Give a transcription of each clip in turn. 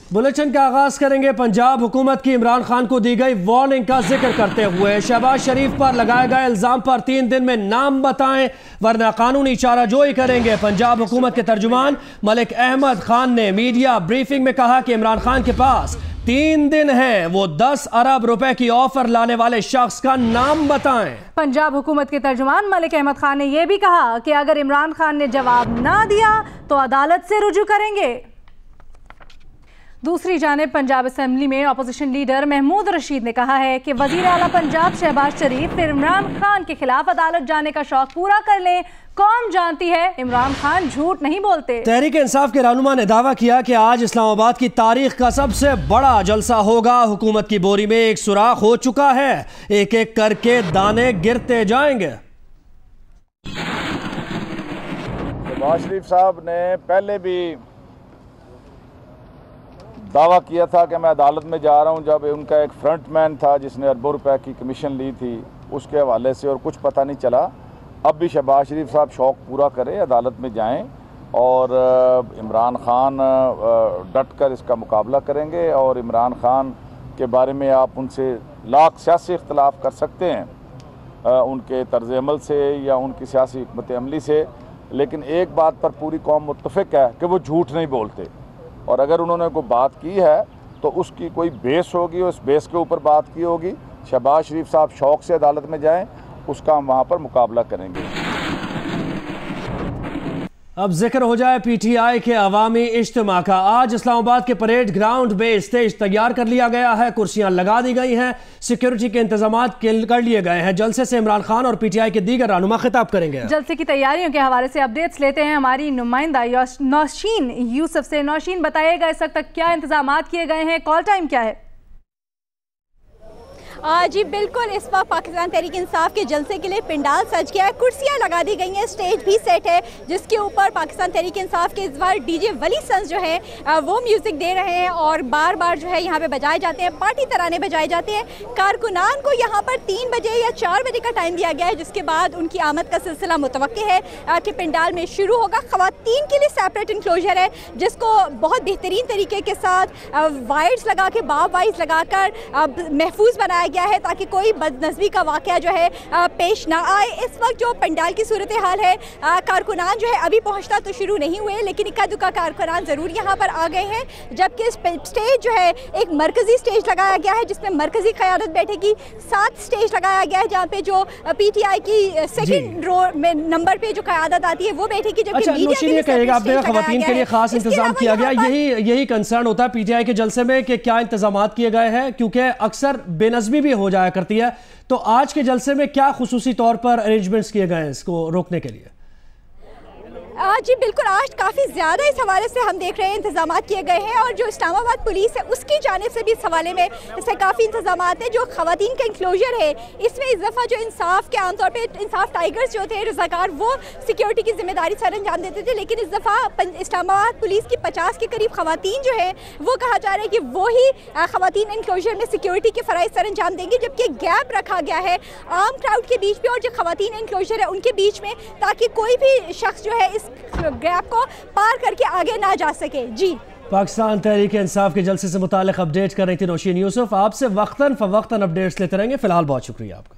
Bulletin का आगाज करेंगे पंजाब हुकूमत की इमरान खान को दी गई वार्निंग का जिक्र करते हुए। शहबाज शरीफ पर लगाए गए इल्जाम पर 3 दिन में नाम बताएं वरना कानूनी चाराजोई करेंगे। पंजाब हुकूमत के तर्जुमान मलिक अहमद खान ने मीडिया ब्रीफिंग में कहा कि इमरान खान के पास 3 दिन हैं, वो 10 अरब रुपए की ऑफर लाने वाले शख्स का नाम बताएं। पंजाब हुकूमत के तर्जुमान मलिक अहमद खान ने यह भी कहा कि अगर इमरान खान ने जवाब ना दिया तो अदालत से रुजू करेंगे। दूसरी जानिब पंजाब असेंबली में अपोजिशन लीडर महमूद रशीद ने कहा है कि वजीर आला पंजाब शहबाज शरीफ फिर इमरान खान के खिलाफ अदालत जाने का शौक पूरा कर लें। कौम जानती है इमरान खान झूठ नहीं बोलते। तहरीक इंसाफ के रहनुमा ने दावा किया कि आज इस्लामाबाद की तारीख का सबसे बड़ा जलसा होगा। हुकूमत की बोरी में एक सुराख हो चुका है, एक एक करके दाने गिरते जाएंगे। शहबाज शरीफ साहब ने पहले भी दावा किया था कि मैं अदालत में जा रहा हूं, जब उनका एक फ्रंटमैन था जिसने अरबों रुपए की कमीशन ली थी उसके हवाले से, और कुछ पता नहीं चला। अब भी शहबाज शरीफ साहब शौक़ पूरा करें, अदालत में जाएं और इमरान खान डट कर इसका मुकाबला करेंगे। और इमरान खान के बारे में आप उनसे लाख सियासी इख्तलाफ कर सकते हैं, उनके तर्ज अमल से या उनकी सियासी हिकमत अमली से, लेकिन एक बात पर पूरी कौम मुत्तफ़िक है कि वो झूठ नहीं बोलते। और अगर उन्होंने कोई बात की है तो उसकी कोई बेस होगी, उस बेस के ऊपर बात की होगी। शहबाज शरीफ साहब शौक़ से अदालत में जाएं, उसका हम वहाँ पर मुकाबला करेंगे। अब जिक्र हो जाए पीटीआई के अवामी इज्तिमा का। आज इस्लामाबाद के परेड ग्राउंड में स्टेज तैयार कर लिया गया है, कुर्सियां लगा दी गई हैं, सिक्योरिटी के इंतजाम कर लिए गए हैं। जलसे से इमरान खान और पीटीआई के दीगर रहनुमा खिताब करेंगे। जलसे की तैयारियों के हवाले से अपडेट्स लेते हैं हमारी नुमाइंदा नौशीन यूसुफ से। नौशीन, बताइएगा इस वक्त तक क्या इंतजाम किए गए हैं, कॉल टाइम क्या है? जी बिल्कुल, इस वक्त पाकिस्तान तहरीक इंसाफ के जलसे के लिए पंडाल सज गया है, कुर्सियां लगा दी गई हैं, स्टेज भी सेट है जिसके ऊपर पाकिस्तान तहरीक इंसाफ के इस बार डीजे वली सन्स जो है वो म्यूज़िक दे रहे हैं और बार बार जो है यहाँ पे बजाए जाते हैं, पार्टी तराने बजाए जाते हैं। कारकुनान को यहाँ पर 3 बजे या 4 बजे का टाइम दिया गया है, जिसके बाद उनकी आमद का सिलसिला मुतवक्के है कि पंडाल में शुरू होगा। ख़वातीन के लिए सेपरेट इंक्लोजर है जिसको बहुत बेहतरीन तरीके के साथ वाइड्स लगा के, बाब वाइज लगा कर महफूज बनाया गया है ताकि कोई बदनज़मी का वाक़या जो है पेश ना आए। इस वक्त जो पंडाल की सूरत हाल है, कारकुनान जो है अभी पहुंचना तो शुरू नहीं हुए, लेकिन इक्का दुक्का कारकुनान ज़रूर यहाँ पर आ गए हैं। जबकि स्टेज जो है एक मरकज़ी स्टेज लगाया गया है जिसमें मरकज़ी क़यादत बैठेगी। 7 स्टेज लगाया गया है जहाँ पे जो पीटीआई की सेकंड रो में नंबर पे जो क़यादत आती है वो बैठेगी। ख़वातीन के लिए खास इंतजाम किया गया, यही कंसर्न होता है पीटीआई के जलसे में कि क्या इंतजाम किए गए हैं, क्योंकि अक्सर बेनज़मी भी हो जाया करती है। तो आज के जलसे में क्या खुसूसी तौर पर अरेंजमेंट्स किए गए हैं इसको रोकने के लिए? जी बिल्कुल, आज काफ़ी ज़्यादा इस हवाले से हम देख रहे हैं इंतजाम किए गए हैं और जो इस्लामाबाद पुलिस है उसकी जानिब से भी इस हवाले में इससे काफ़ी इंतजाम हैं। जो ख़वातीन का इंक्लोजर है इसमें इस दफ़ा जो इंसाफ के आमतौर पर इंसाफ टाइगर्स जो थे रज़ाकार वो सिक्योरिटी की जिम्मेदारी सर अंजाम देते थे, लेकिन इस दफ़ा इस्लामाबाद पुलिस की 50 के करीब ख़वातीन जो है वो कहा जा रहा है कि वो ही ख़वातीन इंक्लोजर में सिक्योरिटी के फ़राइज़ सर अंजाम देंगी। जबकि गैप रखा गया है आम क्राउड के बीच में और जो ख़वातीन इंक्लोजर है उनके बीच में, ताकि कोई भी शख्स जो है इस गैप को पार करके आगे ना जा सके। जी, पाकिस्तान तहरीक इंसाफ के जलसे से मुतालिक अपडेट कर रही थी नौशीन यूसुफ। आपसे वक्तन फवक्तन अपडेट्स लेते रहेंगे। फिलहाल बहुत शुक्रिया आपका।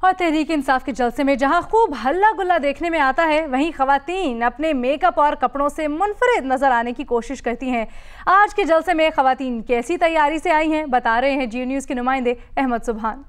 और तहरीक इंसाफ के जलसे में जहां खूब हल्ला गुल्ला देखने में आता है, वहीं खवातीन अपने मेकअप और कपड़ों से मुनफरिद नजर आने की कोशिश करती हैं। आज के जलसे में खवातीन कैसी तैयारी से आई हैं, बता रहे हैं जियो न्यूज़ के नुमाइंदे अहमद सुबहान।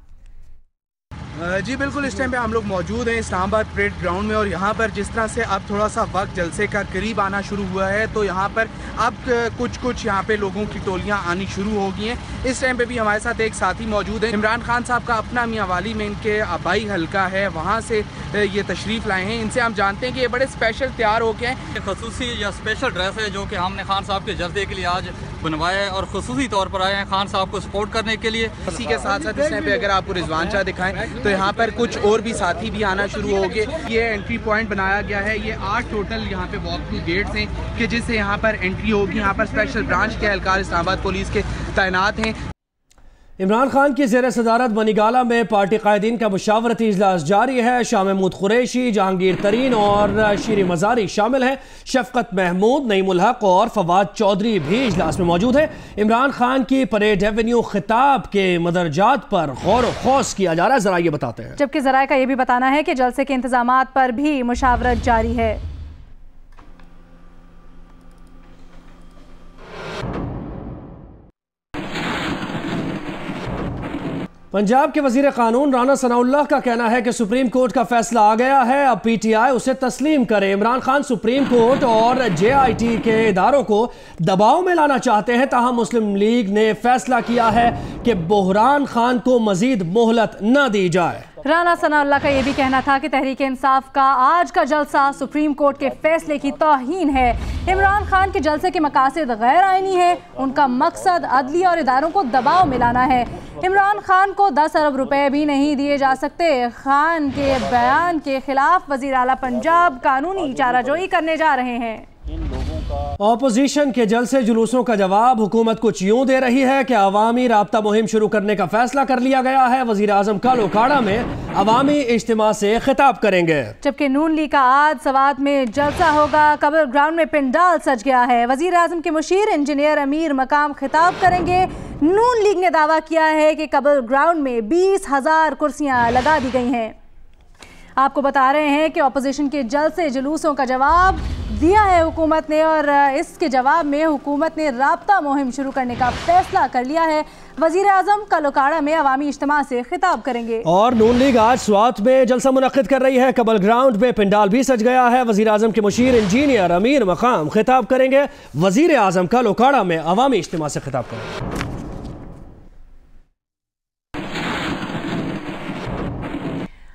जी बिल्कुल, इस टाइम पे हम लोग मौजूद हैं इस्लामाबाद परेड ग्राउंड में और यहाँ पर जिस तरह से अब थोड़ा सा वक्त जलसे का करीब आना शुरू हुआ है तो यहाँ पर अब कुछ यहाँ पे लोगों की टोलियाँ आनी शुरू हो गई हैं। इस टाइम पे भी हमारे साथ एक साथी मौजूद है, इमरान खान साहब का अपना मियांवाली में इनके आबाई हल्का है, वहाँ से ये तशरीफ़ लाए हैं। इनसे हम जानते हैं कि ये बड़े स्पेशल तैयार हो गए हैं। खसूसी या स्पेशल ड्रेस है जो कि हमने खान साहब के जलसे के लिए आज बनवाया है और खसूसी तौर पर आए हैं खान साहब को सपोर्ट करने के लिए। इसी के साथ साथ इस टाइम पे अगर आपको रिजवान शाह दिखाएं तो यहाँ पर कुछ और भी साथी भी आना शुरू हो गए। ये एंट्री पॉइंट बनाया गया है, ये 8 टोटल यहाँ पे वॉक थ्रू गेट्स हैं कि जिससे यहाँ पर एंट्री होगी। यहाँ पर स्पेशल ब्रांच के एहलकार इस्लामाबाद पुलिस के तैनात हैं। इमरान खान की ज़ेर सदारत बनीगाला में पार्टी कायदीन का मुशावरती इजलास जारी है। शाह महमूद कुरैशी, जहांगीर तरीन और शीरी मजारी शामिल हैं। शफकत महमूद, नईमुल हक और फवाद चौधरी भी इजलास में मौजूद हैं। इमरान खान की परेड एवेन्यू खिताब के मदरजात पर गौर व खौस किया जा रहा है। जरा ये बताते हैं। जबकि जराए का ये भी बताना है कि जलसे के इंतजामात पर भी मुशावरत जारी है। पंजाब के वजीर कानून राना सनाउल्लाह का कहना है कि सुप्रीम कोर्ट का फैसला आ गया है, अब पीटीआई उसे तस्लीम करे। इमरान खान सुप्रीम कोर्ट और जेआईटी के इदारों को दबाव में लाना चाहते हैं, ताहम मुस्लिम लीग ने फैसला किया है कि बुहरान खान को मजीद मोहलत न दी जाए। राना सनाउल्लाह का यह भी कहना था कि तहरीक इंसाफ का आज का जलसा सुप्रीम कोर्ट के फैसले की तौहीन है। इमरान खान के जलसे के मकासद गैर आईनी है, उनका मकसद अदली और इदारों को दबाव में लाना है। इमरान खान को 10 अरब रुपए भी नहीं दिए जा सकते। खान के बयान के खिलाफ वजीर आला पंजाब कानूनी चाराजोई करने जा रहे हैं। ऑपोजिशन के जलसे जुलूसों का जवाब हुकूमत कुछ यूं दे रही है कि अवामी राब्ता मुहिम शुरू करने का फैसला कर लिया गया है। वजीर आजम कल ओकाड़ा में अवामी इज्तिमा से खिताब करेंगे। जबकि नून लीग का आज सवात में जलसा होगा। कबर ग्राउंड में पिंडाल सज गया है। वजीर आजम के मुशीर इंजीनियर अमीर मकाम खिताब करेंगे। नून लीग ने दावा किया है कि कबर ग्राउंड में 20,000 कुर्सियां लगा दी गई हैं। आपको बता रहे हैं कि ऑपोजिशन के जलसे जुलूसों का जवाब दिया है हुकूमत ने, और इसके जवाब में हुकूमत ने राब्ता मुहिम शुरू करने का फैसला कर लिया है। वजीर आजम कल ओकाड़ा में अवामी इज्तिमा से खिताब करेंगे। और नून लीग आज स्वात में जलसा मुनक्किद कर रही है। कबल ग्राउंड में पिंडाल भी सज गया है। वजीर आजम के मुशीर इंजीनियर अमीर मकाम खिताब करेंगे। वजीर आजम कल ओकाड़ा में अवामी इज्तिमा से खिताब करेंगे।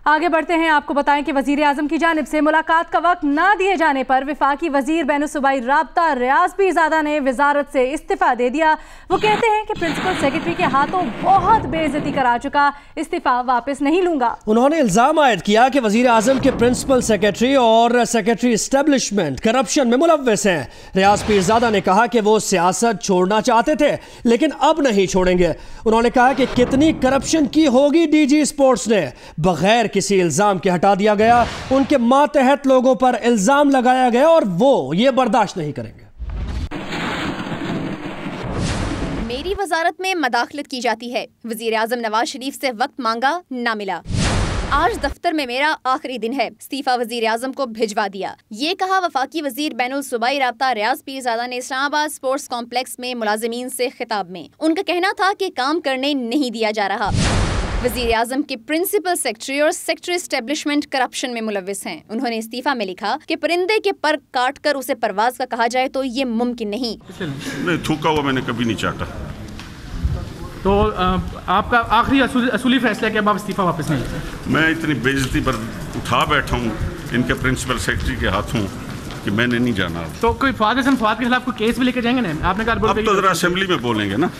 आगे बढ़ते हैं। आपको बताएं कि वजीर आजम की जानिब से मुलाकात का वक्त न दिए जाने पर वफाकी वजीर बैनुसूबाई राब्ता रियाज पीरजादा ने वजारत से इस्तीफा दे दिया। वो कहते हैं कि प्रिंसिपल सेक्रेटरी के हाथों बहुत बेइज्जती करा चुका, इस्तीफा वापस नहीं लूंगा। उन्होंने इल्जाम आयद किया कि वजीर आजम के प्रिंसिपल सेक्रेटरी और सेक्रेटरी एस्टेब्लिशमेंट करप्शन में मुलव्वस हैं। रियाज पीरजादा ने कहा कि वो सियासत छोड़ना चाहते थे लेकिन अब नहीं छोड़ेंगे। उन्होंने कहा कि कितनी करप्शन की होगी डीजी स्पोर्ट्स ने, बगैर किसी इल्जाम के हटा दिया गया। उनके मातहत लोगों पर इल्जाम लगाया गया और वो ये बर्दाश्त नहीं करेंगे। मेरी वजारत में मदाखलत की जाती है। वजीर आजम नवाज शरीफ से वक्त मांगा, ना मिला। आज दफ्तर में मेरा आखिरी दिन है, इस्तीफा वजीर आजम को भिजवा दिया। ये कहा वफाकी वजीर बैनुल सूबाई राब्ता रियाज पीरजादा ने इस्लामाबाद स्पोर्ट्स कॉम्प्लेक्स में मुलाजिमीन से खिताब में। उनका कहना था कि काम करने नहीं दिया जा रहा। वजीर आजम के प्रिंसिपल सेक्रेटरी और सेक्रेटरी एस्टेब्लिशमेंट करप्शन में मुलव्वस हैं। उन्होंने इस्तीफा में लिखा कि परिंदे के पर काट कर उसे परवाज का कहा जाए तो ये मुमकिन नहीं। थूका हुआ मैंने कभी नहीं चाटा। तो आपका आखिरी असूली फैसला कि अब आप इस्तीफा वापस नहीं लेते? मैं इतनी बेइज्जती पर उठा बैठा हूँ इनके प्रिंसिपल सेक्रेटरी के हाथों कि मैंने नहीं जाना। तो कोई फवाद के खिलाफ कोई केस भी लेके जाएंगे ना? आपने कहा अब तो जरा असेंबली में बोलेंगे ना,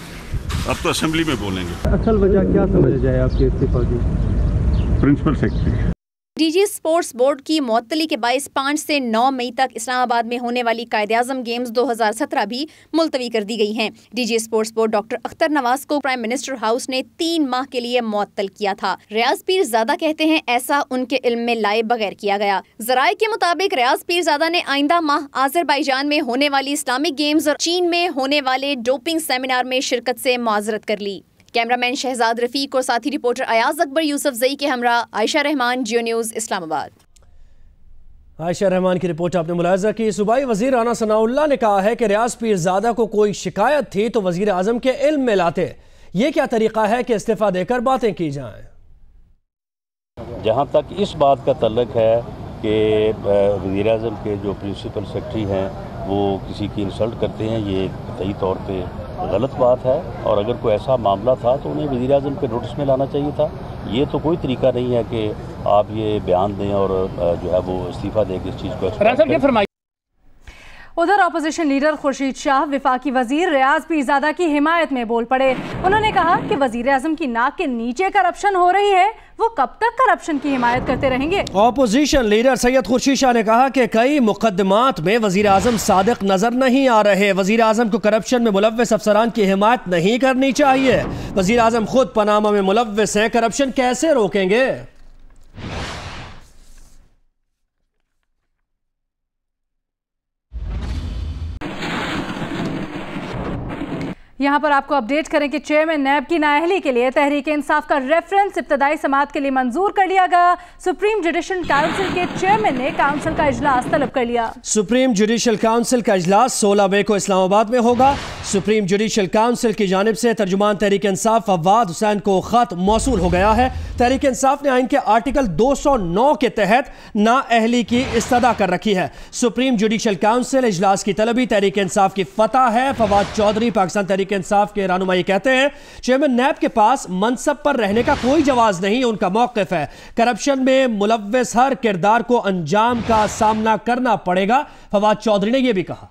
अब तो असेंबली में बोलेंगे। असल वजह क्या समझ जाए आपके इस्तीफा की? Principal secretary. DG sports board की मुअत्तली के बायस 5 से 9 मई तक इस्लामाबाद में होने वाली कायद-ए-आज़म गेम्स 2017 भी मुलतवी कर दी गई हैं। DG sports board doctor Akhtar Nawaz को प्राइम मिनिस्टर हाउस ने 3 माह के लिए मुअत्तल किया था। रियाज पीरजादा कहते हैं ऐसा उनके इल्म में लाए बगैर किया गया। जराए के मुताबिक रियाज पीरजादा ने आइंदा माह आज़रबाईजान में होने वाली इस्लामिक गेम्स और चीन में होने वाले डोपिंग सेमिनार में शिरकत से मुआज़रत कर ली। कैमरामैन शहजाद रफीक और साथी रिपोर्टर अयाज अकबर यूसुफ जई के हमरा आयशा रहमान, जियो न्यूज़, इस्लामाबाद। आयशा रहमान की रिपोर्ट आपने मुलाहिजा की। सूबाई वजीर राना सनाउल्लाह ने कहा है कि रियाज पीरजादा को कोई शिकायत थी तो वजीर आजम के इल्म में लाते। ये क्या तरीका है कि इस्तीफा देकर बातें की जाएं? जहाँ तक इस बात का तल्लक है कि वजीर आजम के जो प्रिंसिपल सेक्रेटरी हैं वो किसी की इंसल्ट करते हैं, ये सही तौर पर गलत बात है। और अगर कोई ऐसा मामला था तो उन्हें वज़ीर आज़म के नोटिस में लाना चाहिए था। ये तो कोई तरीका नहीं है कि आप ये बयान दें और जो है वो इस्तीफ़ा दें इस चीज़ को। उधर अपोजिशन लीडर खुर्शीद शाह वफाकी वजीर रियाज पीरजादा की हिमायत में बोल पड़े। उन्होंने कहा कि वजीर आजम की नाक के नीचे करप्शन हो रही है, वो कब तक करप्शन की हिमायत करते रहेंगे। अपोजिशन लीडर सैयद खुर्शीद शाह ने कहा कि कई मुकदमात में वजीर आजम सादिक नजर नहीं आ रहे। वजीर आजम को करप्शन में मुलव्वस अफसरान की हिमायत नहीं करनी चाहिए। वजीर आजम खुद पनामा में मुलव्वस हैं, करप्शन कैसे रोकेंगे। यहाँ पर आपको अपडेट करें कि चेयरमैन नैब की नाअहली के लिए तहरीक इंसाफ का रेफरेंस इब्तदाई समाअत के लिए मंजूर कर लिया गया। सुप्रीम जुडिशल काउंसिल के चेयरमैन ने काउंसिल का इजलास तलब कर लिया। सुप्रीम जुडिशल काउंसिल का इजलास 16 मई को इस्लामाबाद में होगा। सुप्रीम जुडिशल काउंसिल की जानिब से तर्जुमान तहरीक इंसाफ फवाद हुसैन को खत मौसूल हो गया है। तहरीक इंसाफ ने आइन के आर्टिकल 209 के तहत नाअहली की इस्तदा कर रखी है। सुप्रीम जुडिशल काउंसिल इजलास की तलबी तहरीक इंसाफ की फतह है। फवाद चौधरी पाकिस्तान तहरीक इंसाफ के रहनुमाई कहते हैं चेयरमैन नैब के पास मनसब पर रहने का कोई जवाज नहीं। उनका मौक़िफ़ है करप्शन में मुलव्वस हर किरदार को अंजाम का सामना करना पड़ेगा। फवाद चौधरी ने यह भी कहा।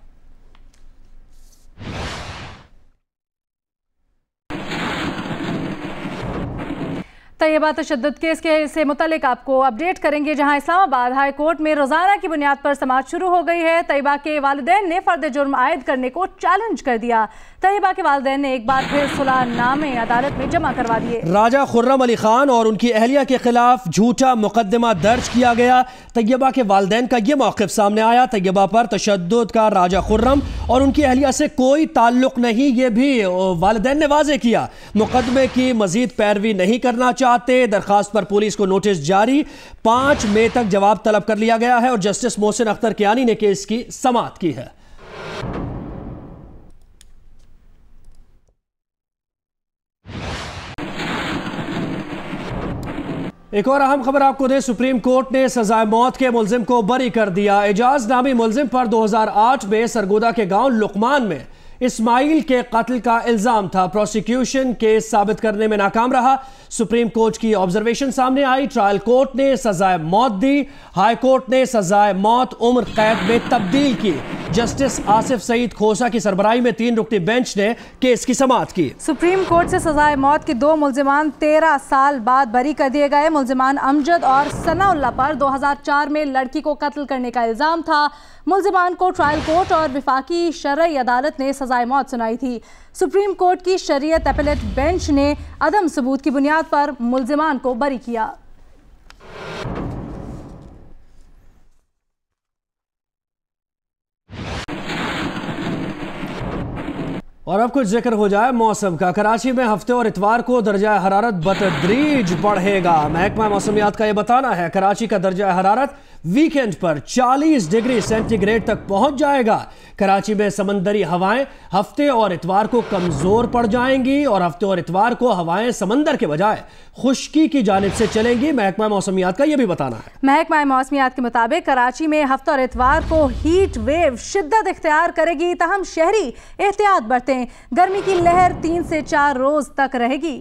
तैयबा तशद्दुद केस के से मुतालिक आपको अपडेट करेंगे, जहां इस्लामाबाद हाई कोर्ट में रोजाना की बुनियाद पर समाअत शुरू हो गई है। तैयबा के वालिदैन ने फर्द जुर्म आयद करने को चैलेंज कर दिया। तैयबा के वालिदैन ने एक बार फिर सुलहनामे अदालत में जमा करवा दिए। राजा खुर्रम अली खान और उनकी अहलिया के खिलाफ झूठा मुकदमा दर्ज किया गया। तैयबा के वालिदैन का यह मौक़िफ़ सामने आया। तैयबा पर तशद्दुद का राजा खुर्रम और उनकी अहलिया से कोई ताल्लुक नहीं, ये भी वालिदैन ने वाज़ेह किया। मुकदमे की मजीद पैरवी नहीं करना चाहते। दरखास्त पर पुलिस को नोटिस जारी, 5 मई तक जवाब तलब कर लिया गया है और जस्टिस मोहसिन अख्तर कियानी ने केस की समाअत की है। एक और अहम खबर आपको दें, सुप्रीम कोर्ट ने सजाए मौत के मुलजिम को बरी कर दिया। एजाज नामी मुलजिम पर 2008 में सरगोदा के गांव लुकमान में इस्माइल के कत्ल का इल्जाम था। प्रोसिक्यूशन केस साबित करने में नाकाम रहा। सुप्रीम कोर्ट की ऑब्जर्वेशन सामने आई। ट्रायल कोर्ट ने सजाए मौत दी। हाई कोर्ट ने सजाए मौत उम्र कैद में तब्दील की। जस्टिस आसिफ सईद खोसा की सरबराही में 3 रुकनी बेंच ने केस की समाअत की। सुप्रीम कोर्ट से सजाए मौत के 2 मुलजिमान 13 साल बाद बरी कर दिए गए। मुलजिमान अमजद और सनाउल्लाह पर 2004 में लड़की को कत्ल करने का इल्जाम था। मुलजिमान को ट्रायल कोर्ट और विफाकी शरई अदालत ने सजाए मौत सुनाई थी। सुप्रीम कोर्ट की शरीयत अपीलेट बेंच ने अदम सबूत की बुनियाद पर मुलजिमान को बरी किया। और अब कुछ जिक्र हो जाए मौसम का। कराची में हफ्ते और इतवार को दर्जा हरारत बतदरीज बढ़ेगा। महकमा मौसमियात का यह बताना है कराची का दर्जा हरारत वीकेंड पर 40 डिग्री सेंटीग्रेड तक पहुंच जाएगा। कराची में समंदरी हवाएं हफ्ते और इतवार को कमजोर पड़ जाएंगी और हफ्ते और इतवार को हवाएं समंदर के बजाय खुश्की की जानिब से चलेंगी। महकमा मौसमियात का यह भी बताना है। महकमा मौसमियात के मुताबिक कराची में हफ्ते और इतवार को हीट वेव शिद्दत इख्तियार करेगी, तहम शहरी एहतियात बरतें। गर्मी की लहर 3 से 4 रोज तक रहेगी।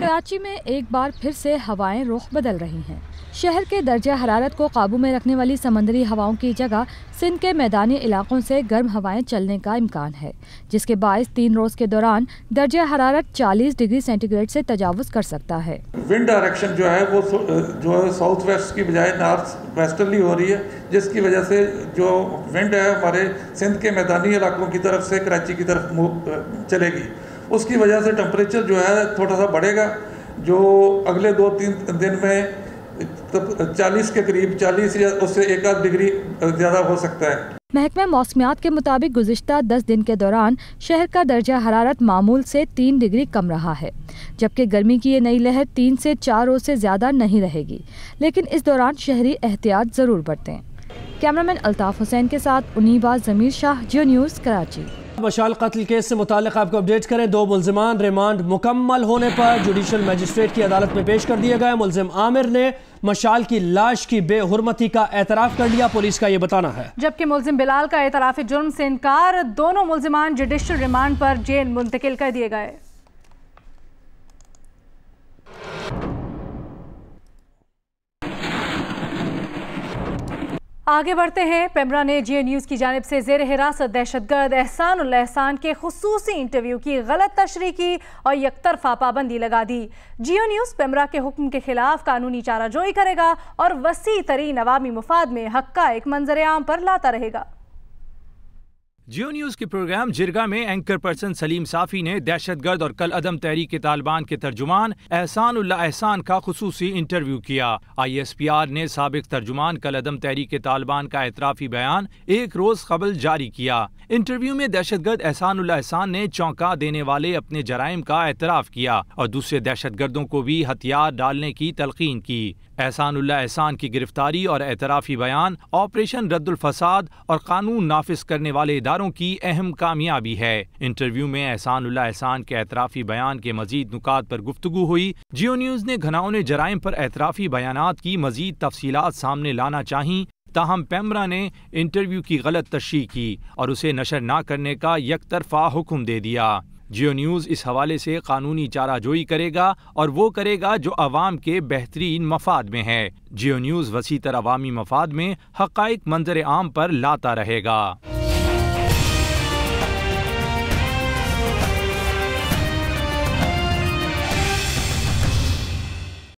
कराची में एक बार फिर से हवाएं रुख बदल रही हैं। शहर के दर्जा हरारत को काबू में रखने वाली समंदरी हवाओं की जगह सिंध के मैदानी इलाकों से गर्म हवाएं चलने का इम्कान है, जिसके बायस 3 रोज के दौरान दर्जा हरारत 40 डिग्री सेंटीग्रेड से तजावुज कर सकता है। विंड डायरेक्शन जो है वो जो है साउथ वेस्ट की बजाय नॉर्थ वेस्टर्ली हो रही है, जिसकी वजह से जो विंड है हमारे सिंध के मैदानी इलाकों की तरफ से कराची की तरफ चलेगी। उसकी वजह से टेम्परेचर जो है थोड़ा सा बढ़ेगा, जो अगले 2-3 दिन में 40 के करीब 40 या उससे 1-8 डिग्री ज़्यादा हो सकता है। महकमा मौसमियात के मुताबिक गुज़िश्ता 10 दिन के दौरान शहर का दर्जा हरारत मामूल से 3 डिग्री कम रहा है, जबकि गर्मी की ये नई लहर 3 से 4 रोज से ज़्यादा नहीं रहेगी, लेकिन इस दौरान शहरी एहतियात ज़रूर बरतें। कैमरामैन अल्ताफ हुसैन के साथ उनीबा ज़मीर शाह, जियो न्यूज़, कराची। मशाल कत्ल केस से मुताल्लिक आपको अपडेट करें। 2 मुलजिमान रिमांड मुकम्मल होने पर जुडिशल मजिस्ट्रेट की अदालत में पेश कर दिए गए। मुलजिम आमिर ने मशाल की लाश की बेहुरमती का एतराफ़ कर लिया, पुलिस का ये बताना है। जबकि मुलजिम बिलाल का एतराफ़ जुर्म से इनकार। दोनों मुलजिमान जुडिशल रिमांड पर जेल मुंतकिल कर दिए गए। आगे बढ़ते हैं। पेमरा ने जियो न्यूज़ की जानिब से जेर हिरासत दहशतगर्द एहसान उल एहसान के खुसूसी इंटरव्यू की गलत तशरीह की और यकतरफा पाबंदी लगा दी। जियो न्यूज़ पेमरा के हुक्म के खिलाफ कानूनी चाराजोई करेगा और वसी तरीन अवामी मुफाद में हक्काइक मंजर आम पर लाता रहेगा। जियो न्यूज़ के प्रोग्राम जिरगा में एंकर पर्सन सलीम साफ़ी ने दहशतगर्द और कल अदम तहरीक तालिबान के तर्जुमान एहसान उल्लाह एहसान का खुसूसी इंटरव्यू किया। ISPR ने साबिक तर्जुमान कल अदम तहरीक तालिबान का एतराफ़ी बयान एक रोज़ कबल जारी किया। इंटरव्यू में दहशतगर्द एहसान उल्लाह एहसान ने चौंका देने वाले अपने जराइम का एतराफ़ किया और दूसरे दहशतगर्दों को भी हथियार डालने की तलकीन की। एहसान उल्लाह एहसान की गिरफ्तारी और एतराफ़ी बयान ऑपरेशन रद्दुल फसाद और कानून नाफिज करने वाले इदारों की अहम कामयाबी है। इंटरव्यू में एहसान उल्लाह एहसान के एतराफ़ी बयान के मजीद नुकात पर गुफ्तगू हुई। जियो न्यूज़ ने घनाओने जराइम पर एतराफ़ी बयानात की मजीद तफसीलात सामने लाना चाहिए, ताहम पेमरा ने इंटरव्यू की गलत तशरीह की और उसे नशर न करने का यकतरफा हुक्म दे दिया। जियो न्यूज़ इस हवाले से कानूनी चाराजोई करेगा और वो करेगा जो अवाम के बेहतरीन मफाद में है। जियो न्यूज़ वसीतर अवामी मफाद में हक़ाइक़ मंजर आम पर लाता रहेगा।